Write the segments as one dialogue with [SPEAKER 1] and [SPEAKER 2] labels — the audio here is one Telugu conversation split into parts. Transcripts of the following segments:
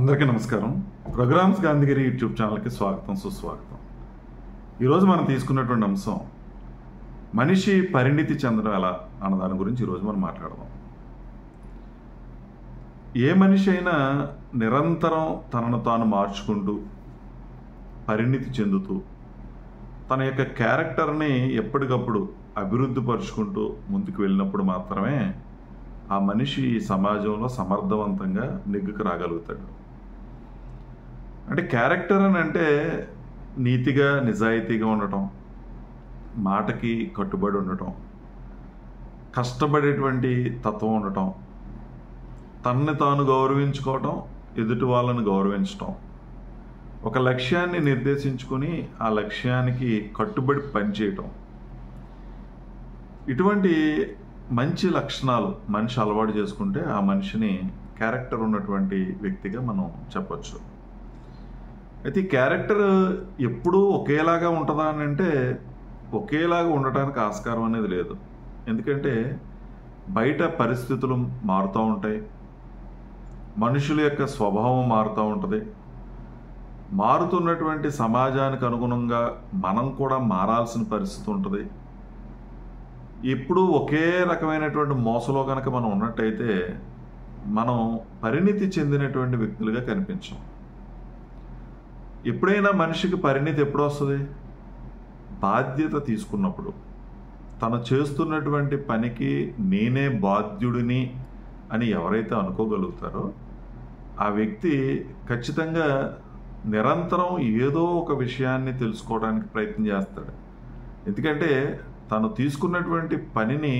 [SPEAKER 1] అందరికీ నమస్కారం. ప్రోగ్రామ్స్ గాంధీగిరి యూట్యూబ్ ఛానల్కి స్వాగతం, సుస్వాగతం. ఈరోజు మనం తీసుకున్నటువంటి అంశం మనిషి పరిణితి చెందడం ఎలా అన్న దాని గురించి ఈరోజు మనం మాట్లాడదాం. ఏ మనిషి అయినా నిరంతరం తనను తాను మార్చుకుంటూ పరిణితి చెందుతూ తన యొక్క క్యారెక్టర్ని ఎప్పటికప్పుడు అభివృద్ధి పరుచుకుంటూ ముందుకు వెళ్ళినప్పుడు మాత్రమే ఆ మనిషి ఈ సమాజంలో సమర్థవంతంగా నెగ్గుకు రాగలుగుతాడు. అంటే క్యారెక్టర్ అని అంటే నీతిగా నిజాయితీగా ఉండటం, మాటకి కట్టుబడి ఉండటం, కష్టపడేటువంటి తత్వం ఉండటం, తనని తాను గౌరవించుకోవటం, ఎదుటి వాళ్ళని గౌరవించటం, ఒక లక్ష్యాన్ని నిర్దేశించుకొని ఆ లక్ష్యానికి కట్టుబడి పనిచేయటం, ఇటువంటి మంచి లక్షణాలు మనిషి అలవాటు చేసుకుంటే ఆ మనిషిని క్యారెక్టర్ ఉన్నటువంటి వ్యక్తిగా మనం చెప్పచ్చు. అయితే ఈ క్యారెక్టర్ ఎప్పుడూ ఒకేలాగా ఉంటుందా అని అంటే ఒకేలాగా ఉండటానికి ఆస్కారం అనేది లేదు. ఎందుకంటే బయట పరిస్థితులు మారుతూ ఉంటాయి, మనుషుల యొక్క స్వభావం మారుతూ ఉంటుంది. మారుతున్నటువంటి సమాజానికి అనుగుణంగా మనం కూడా మారాల్సిన పరిస్థితి ఉంటుంది. ఎప్పుడూ ఒకే రకమైనటువంటి మోసలో కనుక మనం ఉన్నట్టయితే మనం పరిణితి చెందినటువంటి వ్యక్తులుగా కనిపించాం. ఎప్పుడైనా మనిషికి పరిణితి ఎప్పుడు వస్తుంది? బాధ్యత తీసుకున్నప్పుడు. తను చేస్తున్నటువంటి పనికి నేనే బాధ్యుడిని అని ఎవరైతే అనుకోగలుగుతారో ఆ వ్యక్తి ఖచ్చితంగా నిరంతరం ఏదో ఒక విషయాన్ని తెలుసుకోవడానికి ప్రయత్నం చేస్తాడు. ఎందుకంటే తను తీసుకున్నటువంటి పనిని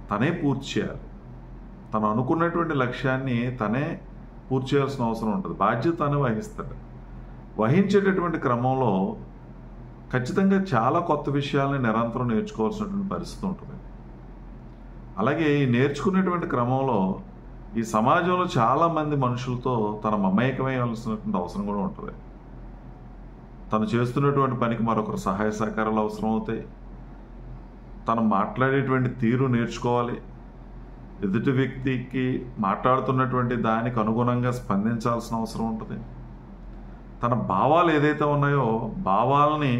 [SPEAKER 1] తనే పూర్తి చేయాలి. తను అనుకున్నటువంటి లక్ష్యాన్ని తనే పూర్తి చేయాల్సిన అవసరం ఉంటుంది. బాధ్యత తనే వహిస్తాడు. వహించేటటువంటి క్రమంలో ఖచ్చితంగా చాలా కొత్త విషయాల్ని నిరంతరం నేర్చుకోవాల్సినటువంటి పరిస్థితి ఉంటుంది. అలాగే ఈ నేర్చుకునేటువంటి క్రమంలో ఈ సమాజంలో చాలామంది మనుషులతో తన మమేకమయ్యాల్సినటువంటి అవసరం కూడా ఉంటుంది. తను చేస్తున్నటువంటి పనికి మరొకరు సహాయ సహకారాలు అవసరం అవుతాయి. తను మాట్లాడేటువంటి తీరు నేర్చుకోవాలి. ఎదుటి వ్యక్తికి మాట్లాడుతున్నటువంటి దానికి అనుగుణంగా స్పందించాల్సిన అవసరం ఉంటుంది. తన భావాలు ఏదైతే ఉన్నాయో భావాలని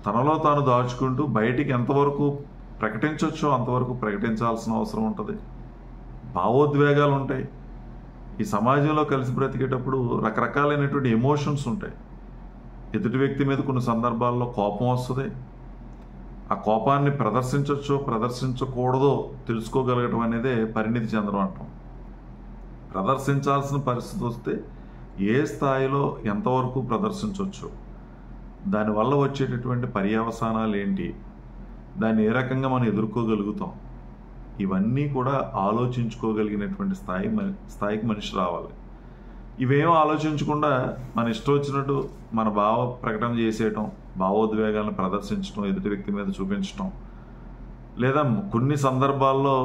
[SPEAKER 1] తనలో తాను దాచుకుంటూ బయటికి ఎంతవరకు ప్రకటించవచ్చో అంతవరకు ప్రకటించాల్సిన అవసరం ఉంటుంది. భావోద్వేగాలు ఉంటాయి. ఈ సమాజంలో కలిసి బ్రతికేటప్పుడు రకరకాలైనటువంటి ఎమోషన్స్ ఉంటాయి. ఎదుటి వ్యక్తి మీద కొన్ని సందర్భాల్లో కోపం వస్తుంది. ఆ కోపాన్ని ప్రదర్శించవచ్చో ప్రదర్శించకూడదో తెలుసుకోగలగటం అనేదే పరిణితి చెందడం అంటాం. ప్రదర్శించాల్సిన పరిస్థితి వస్తే ఏ స్థాయిలో ఎంతవరకు ప్రదర్శించవచ్చు, దానివల్ల వచ్చేటటువంటి పర్యవసానాలు ఏంటి, దాన్ని ఏ రకంగా మనం ఎదుర్కోగలుగుతాం, ఇవన్నీ కూడా ఆలోచించుకోగలిగినటువంటి స్థాయికి మనిషి రావాలి. ఇవేమో ఆలోచించకుండా మన ఇష్టం వచ్చినట్టు మన భావ ప్రకటన చేసేయటం, భావోద్వేగాలను ప్రదర్శించడం, ఎదుటి వ్యక్తి మీద చూపించటం, లేదా కొన్ని సందర్భాల్లో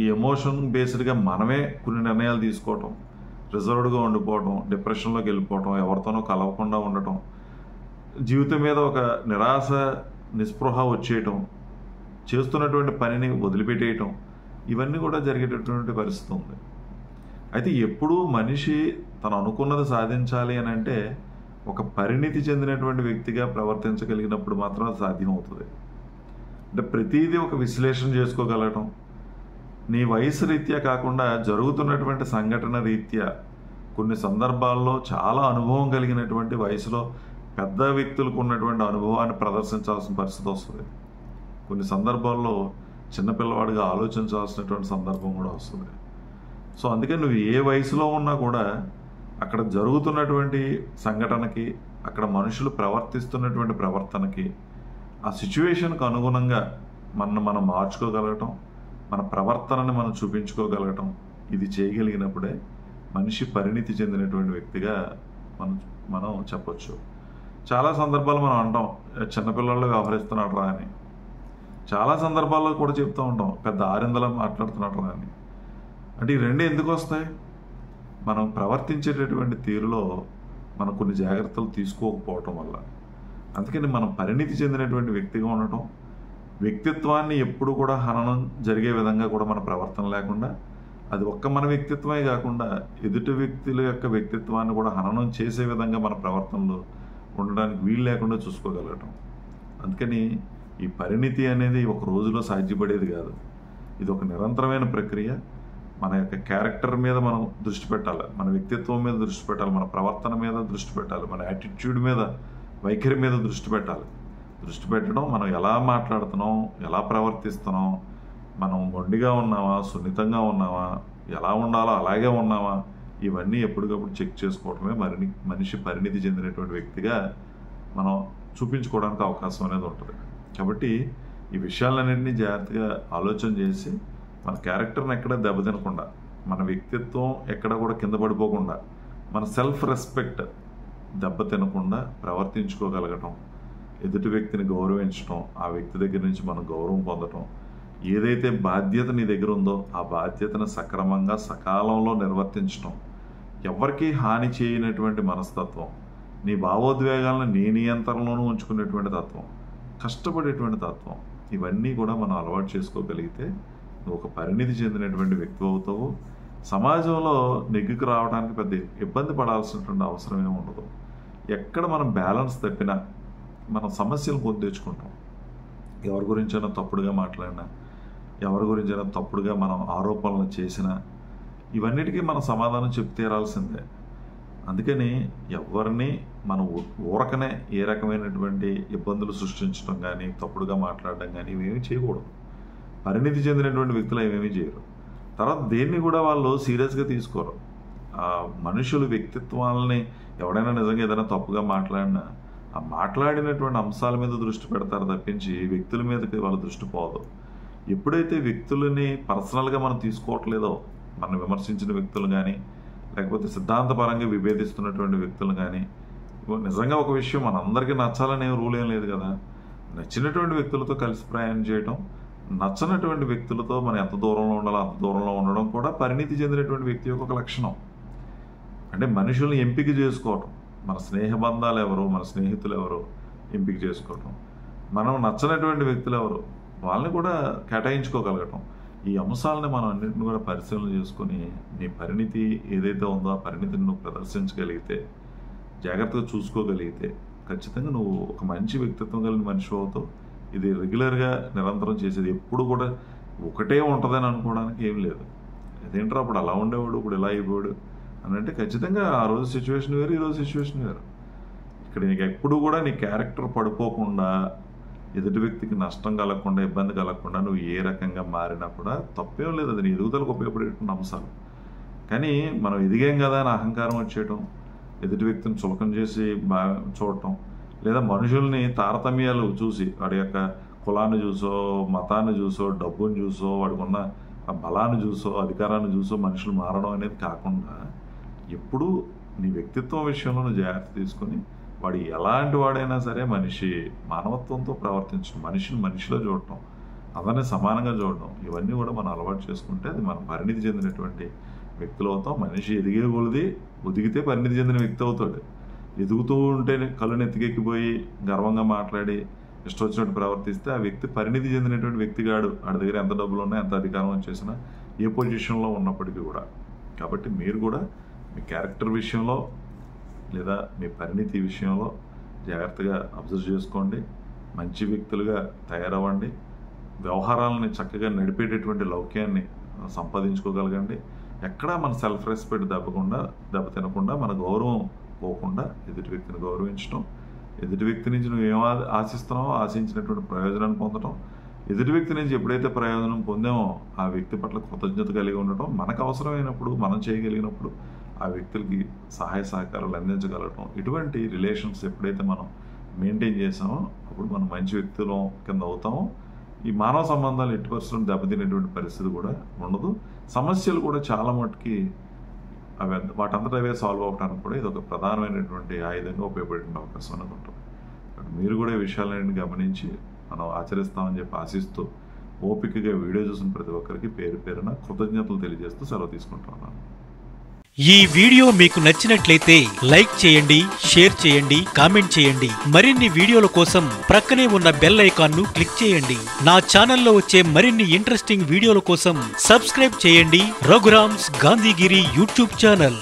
[SPEAKER 1] ఈ ఎమోషన్ బేస్డ్గా మనమే కొన్ని నిర్ణయాలు తీసుకోవటం, రిజర్వ్డ్గా ఉండిపోవటం, డిప్రెషన్లోకి వెళ్ళిపోవటం, ఎవరితోనో కలవకుండా ఉండటం, జీవితం మీద ఒక నిరాశ నిస్పృహ వచ్చేయటం, చేస్తున్నటువంటి పనిని వదిలిపెట్టేయటం, ఇవన్నీ కూడా జరిగేటటువంటి పరిస్థితి ఉంది. అయితే ఎప్పుడూ మనిషి తను అనుకున్నది సాధించాలి అని అంటే ఒక పరిణితి చెందినటువంటి వ్యక్తిగా ప్రవర్తించగలిగినప్పుడు మాత్రం అది సాధ్యమవుతుంది. అంటే ప్రతిదీ ఒక విశ్లేషణ చేసుకోగలగటం, నీ వయసు రీత్యా కాకుండా జరుగుతున్నటువంటి సంఘటన రీత్యా కొన్ని సందర్భాల్లో చాలా అనుభవం కలిగినటువంటి వయసులో పెద్ద వ్యక్తులకు ఉన్నటువంటి అనుభవాన్ని ప్రదర్శించాల్సిన పరిస్థితి వస్తుంది. కొన్ని సందర్భాల్లో చిన్నపిల్లవాడిగా ఆలోచించాల్సినటువంటి సందర్భం కూడా వస్తుంది. సో అందుకని నువ్వు ఏ వయసులో ఉన్నా కూడా అక్కడ జరుగుతున్నటువంటి సంఘటనకి, అక్కడ మనుషులు ప్రవర్తిస్తున్నటువంటి ప్రవర్తనకి, ఆ సిచ్యువేషన్కి అనుగుణంగా మనం మార్చుకోగలగటం, మన ప్రవర్తనని మనం చూపించుకోగలగటం, ఇది చేయగలిగినప్పుడే మనిషి పరిణితి చెందినటువంటి వ్యక్తిగా మనం చెప్పొచ్చు. చాలా సందర్భాలు మనం అంటాం చిన్నపిల్లల్లో వ్యవహరిస్తున్నాడు రా అని. చాలా సందర్భాల్లో కూడా చెప్తూ ఉంటాం పెద్ద ఆరిందలా మాట్లాడుతున్నాడు రా అని. అంటే ఈ రెండు ఎందుకు వస్తాయి? మనం ప్రవర్తించేటటువంటి తీరులో మనం కొన్ని జాగ్రత్తలు తీసుకోకపోవటం వల్ల. అందుకని మనం పరిణితి చెందినటువంటి వ్యక్తిగా ఉండటం, వ్యక్తిత్వాన్ని ఎప్పుడు కూడా హననం జరిగే విధంగా కూడా మన ప్రవర్తన లేకుండా అది ఒక్క మన వ్యక్తిత్వమే కాకుండా ఎదుటి వ్యక్తుల యొక్క వ్యక్తిత్వాన్ని కూడా హననం చేసే విధంగా మన ప్రవర్తనలో ఉండడానికి వీలు లేకుండా చూసుకోగలగటం. అందుకని ఈ పరిణితి అనేది ఒక రోజులో సాధ్యపడేది కాదు. ఇది ఒక నిరంతరమైన ప్రక్రియ. మన యొక్క క్యారెక్టర్ మీద మనం దృష్టి పెట్టాలి, మన వ్యక్తిత్వం మీద దృష్టి పెట్టాలి, మన ప్రవర్తన మీద దృష్టి పెట్టాలి, మన యాటిట్యూడ్ మీద, వైఖరి మీద దృష్టి పెట్టాలి. దృష్టి పెట్టడం, మనం ఎలా మాట్లాడుతున్నాం, ఎలా ప్రవర్తిస్తున్నాం, మనం మొండిగా ఉన్నామా, సున్నితంగా ఉన్నామా, ఎలా ఉండాలో అలాగే ఉన్నామా, ఇవన్నీ ఎప్పటికప్పుడు చెక్ చేసుకోవడమే మనిషి పరిణితి చెందినటువంటి వ్యక్తిగా మనం చూపించుకోవడానికి అవకాశం అనేది ఉంటుంది. కాబట్టి ఈ విషయాలన్నింటినీ జాగ్రత్తగా ఆలోచన చేసి మన క్యారెక్టర్ని ఎక్కడ దెబ్బతినకుండా, మన వ్యక్తిత్వం ఎక్కడ కూడా కింద పడిపోకుండా, మన సెల్ఫ్ రెస్పెక్ట్ దెబ్బతినకుండా ప్రవర్తించుకోగలగటం, ఎదుటి వ్యక్తిని గౌరవించడం, ఆ వ్యక్తి దగ్గర నుంచి మనం గౌరవం పొందటం, ఏదైతే బాధ్యత నీ దగ్గర ఉందో ఆ బాధ్యతను సక్రమంగా సకాలంలో నిర్వర్తించడం, ఎవరికీ హాని చేయనటువంటి మనస్తత్వం, నీ భావోద్వేగాలను నీ నియంత్రణలోనూ ఉంచుకునేటువంటి తత్వం, కష్టపడేటువంటి తత్వం, ఇవన్నీ కూడా మనం అలవాటు చేసుకోగలిగితే నువ్వు ఒక పరిణితి చెందినటువంటి వ్యక్తి అవుతావు. సమాజంలో నెగ్గుకు రావడానికి పెద్ద ఇబ్బంది పడాల్సినటువంటి అవసరం ఏమి ఉండదు. ఎక్కడ మనం బ్యాలెన్స్ తప్పినా మనం సమస్యలు కొని తెచ్చుకుంటాం. ఎవరి గురించైనా తప్పుడుగా మాట్లాడినా, ఎవరి గురించైనా తప్పుడుగా మనం ఆరోపణలు చేసినా, ఇవన్నిటికీ మనం సమాధానం చెప్పి తీరాల్సిందే. అందుకని ఎవరిని మనం ఊరకనే ఏ రకమైనటువంటి ఇబ్బందులు సృష్టించడం కానీ, తప్పుడుగా మాట్లాడడం కానీ ఇవేమీ చేయకూడదు. పరిణితి చెందినటువంటి వ్యక్తులు ఏమేమీ చేయరు. తర్వాత దేన్ని కూడా వాళ్ళు సీరియస్గా తీసుకోరు. ఆ మనుషుల వ్యక్తిత్వాలని ఎవడైనా నిజంగా ఏదైనా తప్పుగా మాట్లాడినా ఆ మాట్లాడినటువంటి అంశాల మీద దృష్టి పెడతారు తప్పించి వ్యక్తుల మీదకి వాళ్ళ దృష్టి పోదు. ఎప్పుడైతే వ్యక్తులని పర్సనల్గా మనం తీసుకోవట్లేదో, మనం విమర్శించిన వ్యక్తులు కానీ, లేకపోతే సిద్ధాంతపరంగా విభేదిస్తున్నటువంటి వ్యక్తులు కానీ, నిజంగా ఒక విషయం మనందరికీ నచ్చాలనే రూల్ ఏం లేదు కదా. నచ్చినటువంటి వ్యక్తులతో కలిసి ప్రయాణం చేయడం, నచ్చనటువంటి వ్యక్తులతో మనం ఎంత దూరంలో ఉండాలో అంత దూరంలో ఉండడం కూడా పరిణితి చెందినటువంటి వ్యక్తి యొక్క ఒక లక్షణం. అంటే మనుషుల్ని ఎంపిక చేసుకోవటం, మన స్నేహబంధాలు ఎవరు, మన స్నేహితులు ఎవరు ఎంపిక చేసుకోవటం, మనం నచ్చనటువంటి వ్యక్తులు ఎవరు వాళ్ళని కూడా కేటాయించుకోగలగటం, ఈ అంశాలని మనం అన్నింటిని కూడా పరిశీలన చేసుకొని నీ పరిణితి ఏదైతే ఉందో ఆ పరిణితిని నువ్వు ప్రదర్శించగలిగితే, జాగ్రత్తగా చూసుకోగలిగితే ఖచ్చితంగా నువ్వు ఒక మంచి వ్యక్తిత్వం కలిగిన మనిషి అవుతావు. ఇది రెగ్యులర్గా నిరంతరం చేసేది, ఎప్పుడు కూడా ఒకటే ఉంటుందని అనుకోవడానికి ఏం లేదు. అదేంటారు అప్పుడు అలా ఉండేవాడు ఇప్పుడు ఇలా అయిపోయాడు అని అంటే ఖచ్చితంగా ఆ రోజు సిచ్యువేషన్ వేరు, ఈరోజు సిచ్యువేషన్ వేరు. ఇక్కడ నీకు ఎప్పుడు కూడా నీ క్యారెక్టర్ పడిపోకుండా, ఎదుటి వ్యక్తికి నష్టం కలగకుండా, ఇబ్బంది కలగకుండా నువ్వు ఏ రకంగా మారినా కూడా తప్పేం లేదు. అది నీ ఎదుగుదలకు ఉపయోగపడేటువంటి అంశాలు. కానీ మనం ఎదిగాం కదా అని అహంకారం వచ్చేయటం, ఎదుటి వ్యక్తిని చులకం చేసి బాగా చూడటం, లేదా మనుషుల్ని తారతమ్యాలు చూసి వాడి యొక్క కులాన్ని చూసో, మతాన్ని చూసో, డబ్బుని చూసో, వాడికి ఉన్న బలాన్ని చూసో, అధికారాన్ని చూసో మనుషులు మారడం అనేది కాకుండా, ఎప్పుడూ నీ వ్యక్తిత్వం విషయంలో నువ్వు జాగ్రత్త తీసుకొని వాడు ఎలాంటి వాడైనా సరే మనిషి మానవత్వంతో ప్రవర్తించడం, మనిషిని మనిషిలో చూడటం, అతన్ని సమానంగా చూడడం, ఇవన్నీ కూడా మనం అలవాటు చేసుకుంటే అది మనం పరిణితి చెందినటువంటి వ్యక్తులు అవుతాం. మనిషి ఎదిగే కొలది ఒదిగితే పరిణితి చెందిన వ్యక్తి అవుతాడు. ఎదుగుతూ ఉంటే కళ్ళు నెత్తికెక్కిపోయి గర్వంగా మాట్లాడి ఇష్టం వచ్చినట్టు ప్రవర్తిస్తే ఆ వ్యక్తి పరిణితి చెందినటువంటి వ్యక్తి కాడు. వాడి దగ్గర ఎంత డబ్బులు ఉన్నా, ఎంత అధికారం వచ్చేసినా, ఏ పొజిషన్లో ఉన్నప్పటికీ కూడా. కాబట్టి మీరు కూడా మీ క్యారెక్టర్ విషయంలో లేదా మీ పరిణితి విషయంలో జాగ్రత్తగా అబ్జర్వ్ చేసుకోండి, మంచి వ్యక్తులుగా తయారవ్వండి, వ్యవహారాలని చక్కగా నడిపేటటువంటి లౌక్యాన్ని సంపాదించుకోగలగండి. ఎక్కడా మన సెల్ఫ్ రెస్పెక్ట్ దెబ్బతినకుండా, మన గౌరవం పోకుండా ఎదుటి వ్యక్తిని గౌరవించడం, ఎదుటి వ్యక్తి నుంచి నువ్వు ఏం ఆశిస్తున్నావో ఆశించినటువంటి ప్రయోజనాన్ని పొందడం, ఎదుటి వ్యక్తి నుంచి ఎప్పుడైతే ప్రయోజనం పొందామో ఆ వ్యక్తి పట్ల కృతజ్ఞత కలిగి ఉండటం, మనకు అవసరమైనప్పుడు మనం చేయగలిగినప్పుడు ఆ వ్యక్తులకి సహాయ సహకారాలు అందించగలగటం, ఇటువంటి రిలేషన్స్ ఎప్పుడైతే మనం మెయింటైన్ చేసామో అప్పుడు మనం మంచి వ్యక్తులు కింద అవుతామో ఈ మానవ సంబంధాలు ఎట్టి పరిస్థితుల్లో దెబ్బతినేటువంటి పరిస్థితి కూడా ఉండదు. సమస్యలు కూడా చాలా మటుకి అవి వాటంతటా అవే సాల్వ్ అవ్వడానికి కూడా ఇది ఒక ప్రధానమైనటువంటి ఆయుధంగా ఉపయోగపడే అవకాశం అనేది ఉంటుంది. మీరు కూడా ఈ విషయాలన్నీ గమనించి మనం ఆచరిస్తామని చెప్పి ఆశిస్తూ ఓపికగా వీడియో చూసిన ప్రతి ఒక్కరికి పేరు పేరున కృతజ్ఞతలు తెలియజేస్తూ సెలవు తీసుకుంటున్నాను.
[SPEAKER 2] ఈ వీడియో మీకు నచ్చినట్లయితే లైక్ చేయండి, షేర్ చేయండి, కామెంట్ చేయండి. మరిన్ని వీడియోల కోసం ప్రక్కనే ఉన్న బెల్ ఐకాన్ ను క్లిక్ చేయండి. నా ఛానల్లో వచ్చే మరిన్ని ఇంట్రెస్టింగ్ వీడియోల కోసం సబ్స్క్రైబ్ చేయండి రఘురామ్స్ గాంధీగిరి యూట్యూబ్ ఛానల్.